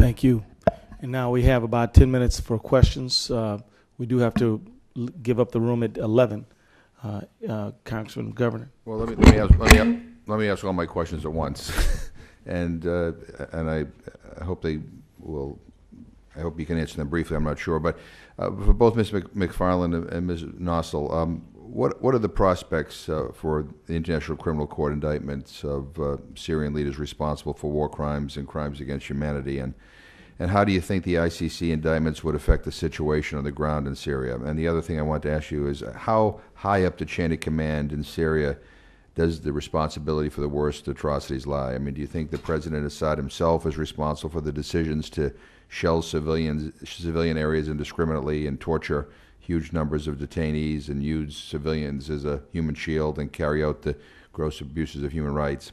Thank you. And now we have about 10 minutes for questions. We do have to give up the room at 11. Congressman Governor. Well, let me ask all my questions at once, and I hope they will. I hope you can answer them briefly. I'm not sure, but for both Ms. McFarland and Ms. Nossel, what are the prospects for the International Criminal Court indictments of Syrian leaders responsible for war crimes and crimes against humanity, and how do you think the ICC indictments would affect the situation on the ground in Syria? And the other thing I want to ask you is how high up the chain of command in Syria does the responsibility for the worst atrocities lie? I mean, do you think the President Assad himself is responsible for the decisions to shell civilian areas indiscriminately and torture huge numbers of detainees and use civilians as a human shield and carry out the gross abuses of human rights?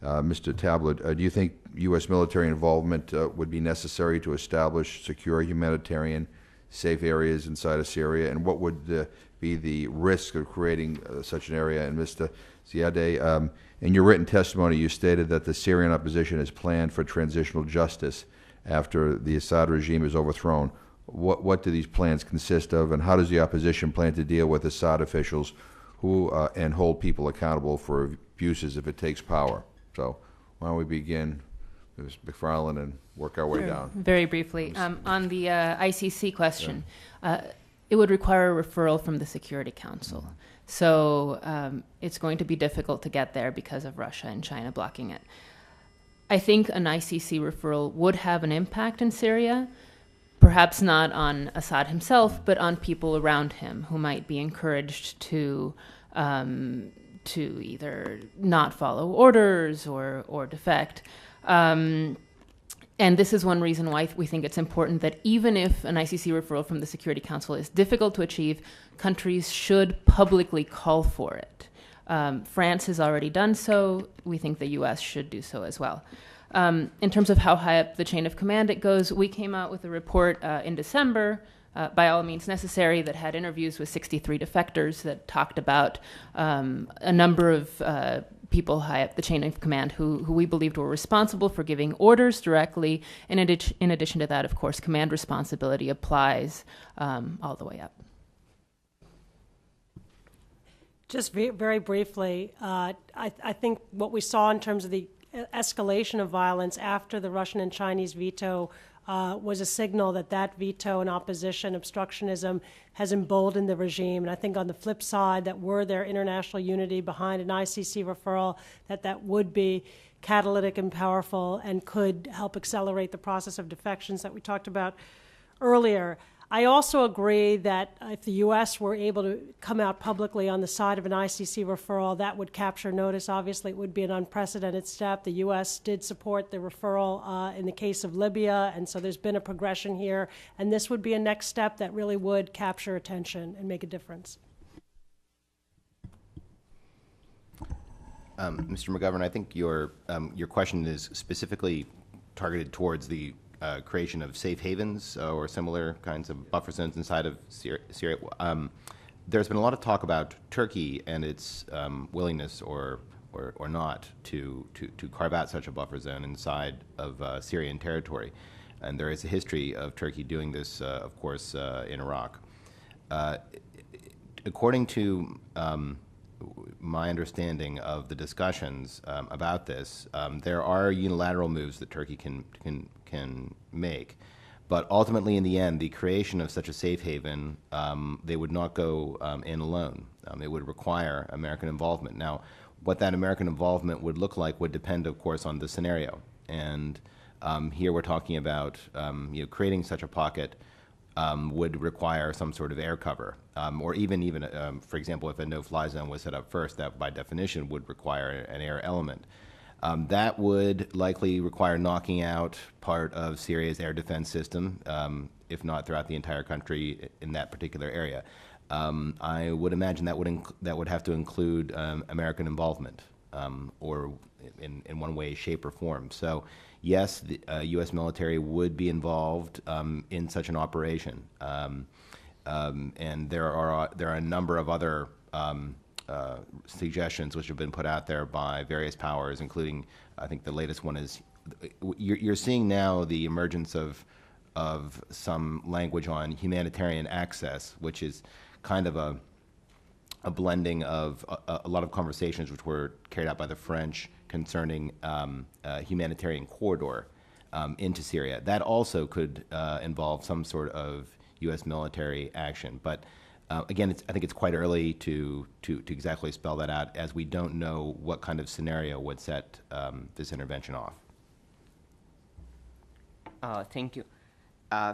Mr. Tablet, do you think U.S. military involvement would be necessary to establish secure, humanitarian, safe areas inside of Syria? And what would be the risk of creating such an area? And Mr. Ziadeh, in your written testimony, you stated that the Syrian opposition has planned for transitional justice after the Assad regime is overthrown. What do these plans consist of, and how does the opposition plan to deal with Assad officials who and hold people accountable for abuses if it takes power? So why don't we begin, Ms. McFarland, and work our way down. Very briefly, on the ICC question, it would require a referral from the Security Council. So it's going to be difficult to get there because of Russia and China blocking it. I think an ICC referral would have an impact in Syria, perhaps not on Assad himself, but on people around him who might be encouraged to either not follow orders or defect. And this is one reason why we think it's important that even if an ICC referral from the Security Council is difficult to achieve, countries should publicly call for it. France has already done so. We think the U.S. should do so as well. In terms of how high up the chain of command it goes, we came out with a report in December, by all means necessary, that had interviews with 63 defectors that talked about a number of people high up the chain of command who we believed were responsible for giving orders directly. In addition to that, of course, command responsibility applies all the way up. Just very briefly, I think what we saw in terms of the escalation of violence after the Russian and Chinese veto was a signal that veto and opposition, obstructionism, has emboldened the regime. And I think on the flip side, that were there international unity behind an ICC referral, that would be catalytic and powerful and could help accelerate the process of defections that we talked about earlier. I also agree that if the U.S. were able to come out publicly on the side of an ICC referral, that would capture notice. Obviously, it would be an unprecedented step. The U.S. did support the referral in the case of Libya, and so there's been a progression here. And this would be a next step that really would capture attention and make a difference. Mr. McGovern, I think your question is specifically targeted towards the creation of safe havens or similar kinds of buffer zones inside of Syria. There's been a lot of talk about Turkey and its willingness or not to carve out such a buffer zone inside of Syrian territory. And there is a history of Turkey doing this, of course, in Iraq. According to my understanding of the discussions about this, there are unilateral moves that Turkey can make, but ultimately, in the end, the creation of such a safe haven, they would not go in alone. It would require American involvement. Now, what that American involvement would look like would depend, of course, on the scenario. And here we're talking about creating such a pocket would require some sort of air cover, or even for example, if a no-fly zone was set up first, that by definition would require an air element. That would likely require knocking out part of Syria's air defense system, if not throughout the entire country in that particular area. I would imagine that would have to include American involvement, or in one way, shape, or form. So, yes, the U.S. military would be involved in such an operation, and there are a number of other suggestions which have been put out there by various powers, including, I think the latest one is you're seeing now the emergence of some language on humanitarian access, which is kind of a blending of a lot of conversations which were carried out by the French concerning a humanitarian corridor into Syria. That also could involve some sort of U.S. military action. But again, I think it's quite early to exactly spell that out, as we don't know what kind of scenario would set this intervention off. Thank you.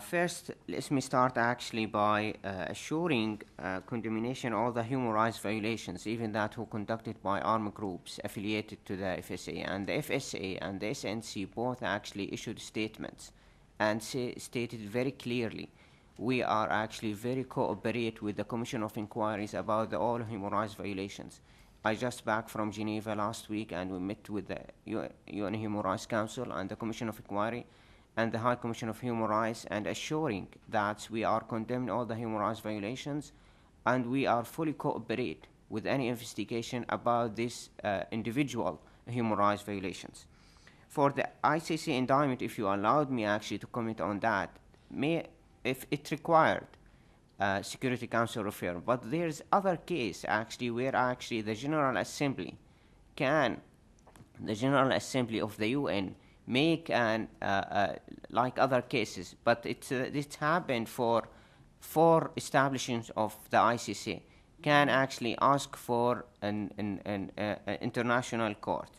First, let me start actually by assuring condemnation of all the human rights violations, even that were conducted by armed groups affiliated to the FSA. And the FSA and the SNC both actually issued statements and stated very clearly, we are actually very cooperate with the Commission of Inquiries about all human rights violations. I just back from Geneva last week, and we met with the UN Human Rights Council and the Commission of Inquiry and the High Commission of Human Rights, and assuring that we are condemning all the human rights violations, and we are fully cooperate with any investigation about this individual human rights violations. For the ICC indictment, if you allowed me actually to comment on that, if it required Security Council referral, but there's other case actually where actually the General Assembly of the UN make an like other cases, but it's happened for establishments of the ICC can actually ask for an international court.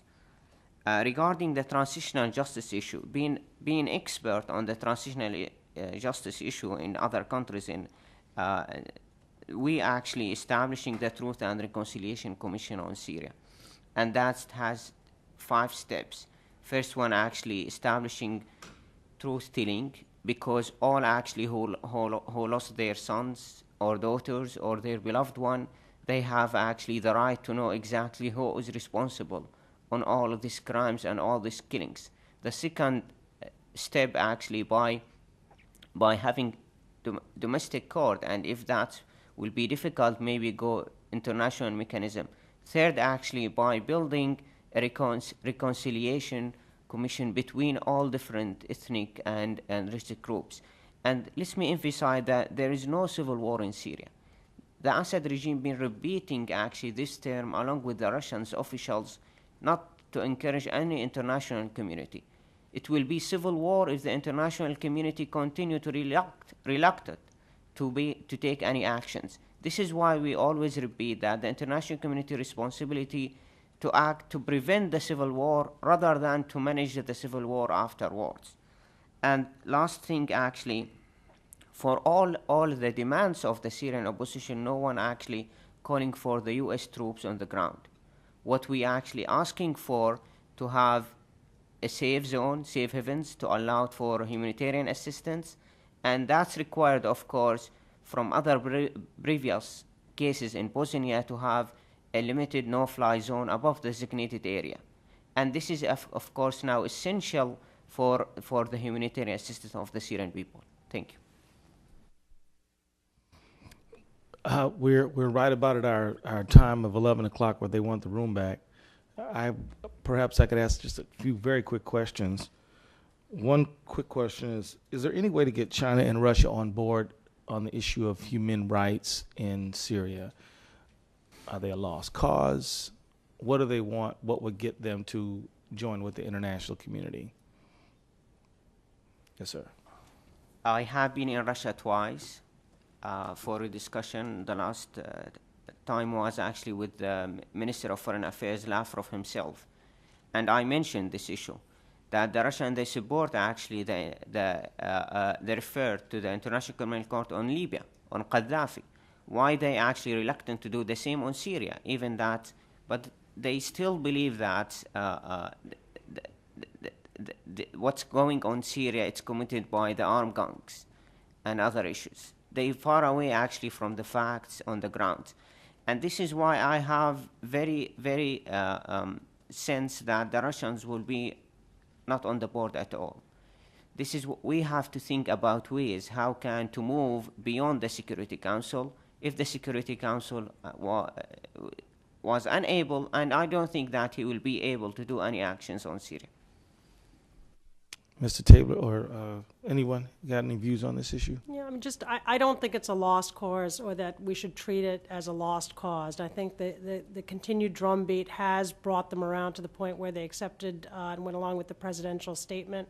Regarding the transitional justice issue, being expert on the transitional justice issue in other countries, we actually establishing the Truth and Reconciliation Commission on Syria, and that has 5 steps. First one, actually establishing truth-telling, because all actually who lost their sons or daughters or their beloved one, they have actually the right to know exactly who is responsible on all of these crimes and all these killings. The second step, actually, by having domestic court, and if that will be difficult, maybe go international mechanism. Third, actually, by building a reconciliation commission between all different ethnic and religious groups. And let me emphasize that there is no civil war in Syria. The Assad regime been repeating actually this term along with the Russian officials, not to encourage any international community. It will be civil war if the international community continue to reluctant to take any actions. This is why we always repeat that the international community responsibility to act to prevent the civil war rather than to manage the civil war afterwards. And last thing, actually, for all the demands of the Syrian opposition, no one actually calling for the US troops on the ground. What we actually asking for, to have a safe zone, safe havens, to allow for humanitarian assistance, and that's required, of course, from other previous cases in Bosnia, to have a limited no-fly zone above the designated area. And this is, of course, now essential for the humanitarian assistance of the Syrian people. Thank you. We're right about at our time of 11 o'clock where they want the room back. Perhaps I could ask just a few very quick questions. One quick question is there any way to get China and Russia on board on the issue of human rights in Syria? Are they a lost cause? What do they want? What would get them to join with the international community? Yes, sir. I have been in Russia twice for a discussion. The last time was actually with the Minister of Foreign Affairs, Lavrov himself. And I mentioned this issue, that the Russians, they support actually they refer to the International Criminal Court on Libya, on Gaddafi. Why they actually reluctant to do the same on Syria, even that, but they still believe that what's going on Syria, it's committed by the armed gangs and other issues. They far away actually from the facts on the ground. And this is why I have very, very sense that the Russians will be not on the board at all. This is what we have to think about ways, how can to move beyond the Security Council. If the Security Council was unable, and I don't think that he will be able to do any actions on Syria. Mr. Tabler or anyone got any views on this issue? Yeah, I mean, I don't think it's a lost cause or that we should treat it as a lost cause. I think the continued drumbeat has brought them around to the point where they accepted and went along with the presidential statement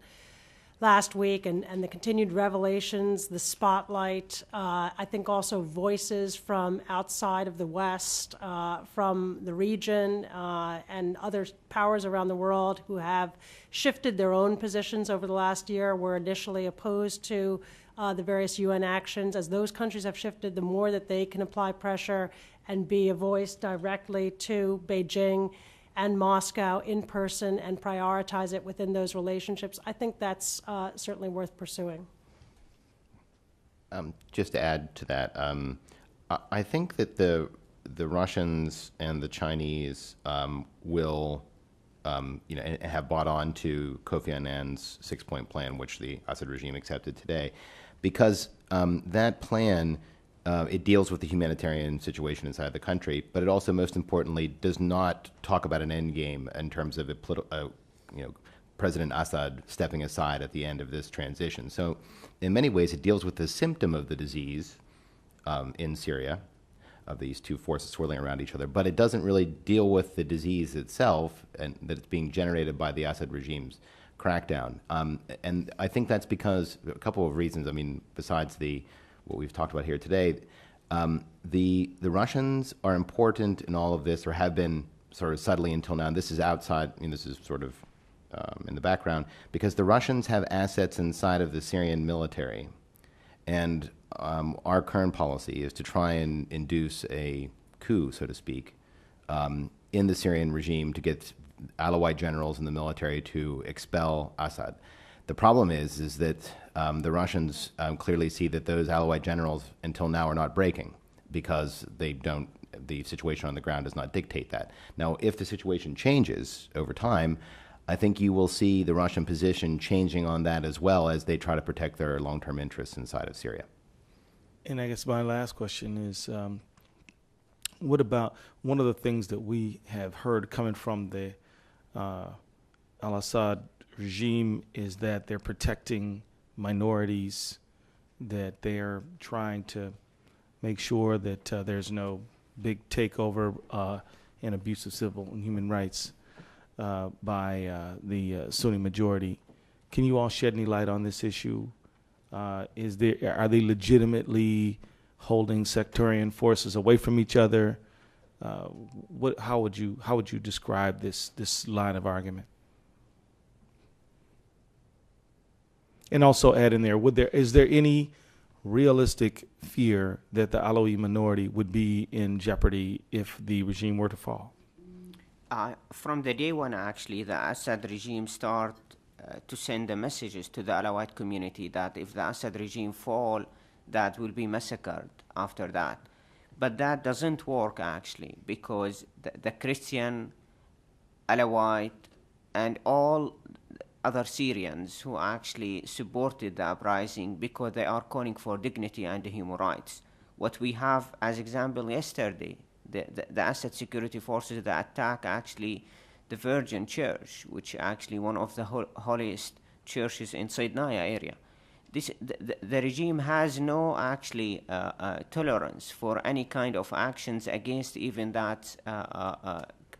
last week, and the continued revelations, the spotlight, I think also voices from outside of the West, from the region, and other powers around the world who have shifted their own positions over the last year, were initially opposed to the various UN actions. As those countries have shifted, the more that they can apply pressure and be a voice directly to Beijing and Moscow in person and prioritize it within those relationships, I think that's certainly worth pursuing. Just to add to that, I think that the Russians and the Chinese will, have bought on to Kofi Annans' 6-point plan, which the Assad regime accepted today, because that plan. It deals with the humanitarian situation inside the country, but it also, most importantly, does not talk about an end game in terms of President Assad stepping aside at the end of this transition. So, in many ways, it deals with the symptom of the disease in Syria, of these two forces swirling around each other, but it doesn't really deal with the disease itself and that it's being generated by the Assad regime's crackdown. And I think that's because a couple of reasons. I mean, besides what we've talked about here today, the Russians are important in all of this, or have been sort of subtly until now. And this is outside. This is sort of in the background, because the Russians have assets inside of the Syrian military, and our current policy is to try and induce a coup, so to speak, in the Syrian regime to get Alawite generals in the military to expel Assad. The problem is that the Russians clearly see that those Alawite generals until now are not breaking, because the situation on the ground does not dictate that. Now, if the situation changes over time, I think you will see the Russian position changing on that as well, as they try to protect their long-term interests inside of Syria. And I guess my last question is, what about one of the things that we have heard coming from the al-Assad regime is that they're protecting minorities, that they're trying to make sure that there's no big takeover and abuse of civil and human rights by the Sunni majority. Can you all shed any light on this issue? Are they legitimately holding sectarian forces away from each other? How would you describe this line of argument? And also add in there, is there any realistic fear that the Alawi minority would be in jeopardy if the regime were to fall? From the day one, actually, the Assad regime started to send the messages to the Alawite community that if the Assad regime fall, that will be massacred after that. But that doesn't work, actually, because the Christian, Alawite, and all other Syrians who actually supported the uprising, because they are calling for dignity and human rights. What we have as example yesterday, the Assad security forces that attack actually the Virgin Church, which actually one of the holiest churches in Saydnaya area. The regime has no actually tolerance for any kind of actions against even that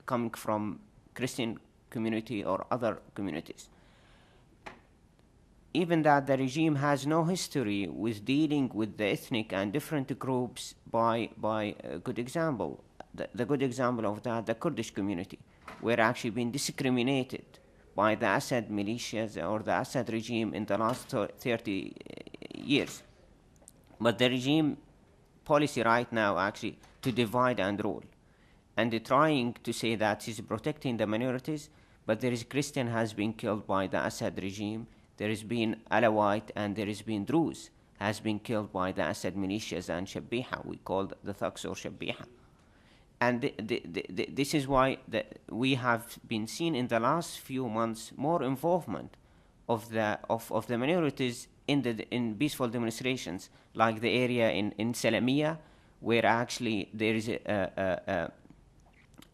coming from Christian community or other communities. Even that the regime has no history with dealing with the ethnic and different groups by a good example. The good example of that, the Kurdish community, were actually being discriminated by the Assad militias or the Assad regime in the last 30 years. But the regime policy right now actually to divide and rule. And they're trying to say that he's protecting the minorities, but there is Christian has been killed by the Assad regime. There has been Alawite and there has been Druze has been killed by the Assad militias and Shabiha. We call the thugs or Shabiha. And this is why we have been seeing in the last few months more involvement of the minorities in peaceful demonstrations, like the area in Salamiyya, where actually there is in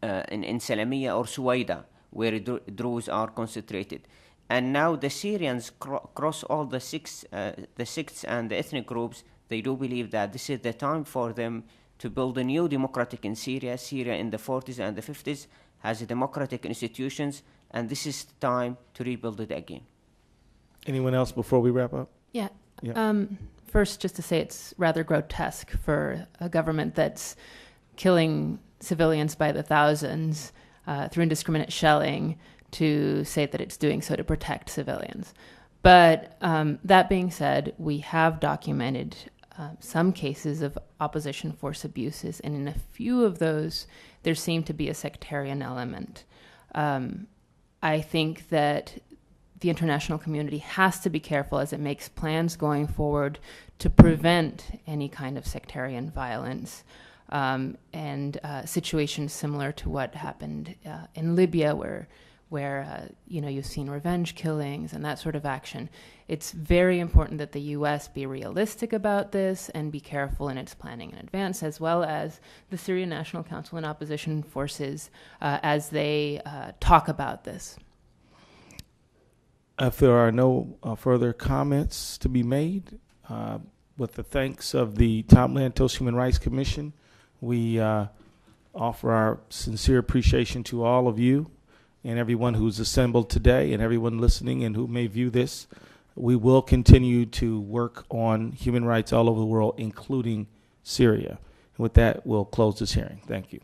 Salamiyya or Suwaida, where Druze are concentrated. And now the Syrians cross all the sects and the ethnic groups. They do believe that this is the time for them to build a new democratic in Syria. Syria in the 40s and the 50s has democratic institutions, and this is the time to rebuild it again. Anyone else before we wrap up? Yeah. Yeah. First, just to say it's rather grotesque for a government that's killing civilians by the thousands through indiscriminate shelling to say that it's doing so to protect civilians. But that being said, we have documented some cases of opposition force abuses, and in a few of those, there seemed to be a sectarian element. I think that the international community has to be careful as it makes plans going forward to prevent any kind of sectarian violence and situations similar to what happened in Libya, where you've seen revenge killings and that sort of action. It's very important that the U.S. be realistic about this and be careful in its planning in advance, as well as the Syrian National Council and opposition forces as they talk about this. If there are no further comments to be made, with the thanks of the Tom Lantos Human Rights Commission, we offer our sincere appreciation to all of you and everyone who's assembled today and everyone listening and who may view this. We will continue to work on human rights all over the world, including Syria. And with that, we'll close this hearing. Thank you.